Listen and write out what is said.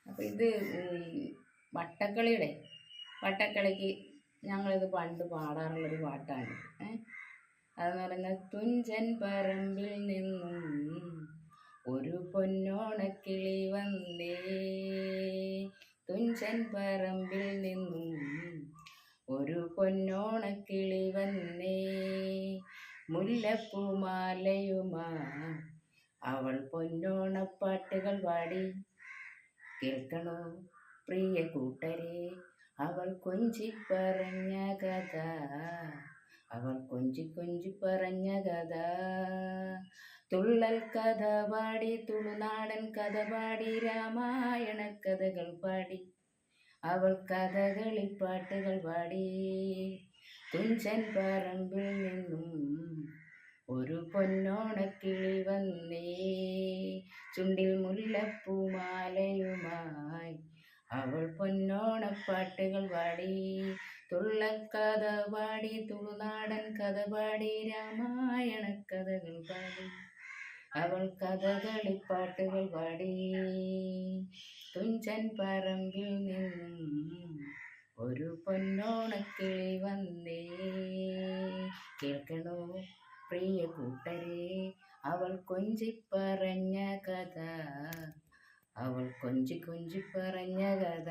അപ്പോൾ ഇത് വട്ടക്കളിയുടെ വട്ടക്കളിക്ക് ഞങ്ങളിത് പണ്ട് പാടാറുള്ളൊരു പാട്ടാണ്. അതെന്ന് പറയുന്നത് തുഞ്ചൻ പറമ്പിൽ നിന്നും ഒരു പൊന്നോണക്കിളി വന്നേ, തുഞ്ചൻ പറമ്പിൽ നിന്നും ഒരു പൊന്നോണക്കിളി വന്നേ, മുല്ലപ്പൂമാലയുമാ അവൾ പൊന്നോണപ്പാട്ടുകൾ പാടി. കേൾക്കണോ പ്രിയ കൂട്ടരെ അവൾ കൊഞ്ചി പറഞ്ഞ കഥ, അവൾ കൊഞ്ചി കൊഞ്ചി പറഞ്ഞ കഥ. തുള്ളൽ കഥ പാടി, തുളുനാടൻ കഥ പാടി, രാമായണ കഥകൾ പാടി, അവൾ കഥകളിപ്പാട്ടുകൾ പാടി. തുഞ്ചൻ പറമ്പിൽ നിന്നും ഒരു പൊന്നോണക്കിളി വന്നേ, ചുണ്ടിൽ മുല്ലപ്പൂമാലയുമായി അവൾ പൊന്നോണപ്പാട്ടുകൾ പാടി. തുള്ളക്കഥ പാടി, തുളുനാടൻ കഥ പാടി, രാമായണ കഥകൾ പാടി, അവൾ കഥകളിപ്പാട്ടുകൾ പാടി. തുഞ്ചൻ പറമ്പിൽ നിന്നും ഒരു പൊന്നോണക്കിളി വന്നേ. കേൾക്കണോ പ്രിയ കൂട്ടരെ അവൾ കൊഞ്ചി പറഞ്ഞ കഥ, അവൾ കൊഞ്ചി കൊഞ്ചി പറഞ്ഞ കഥ.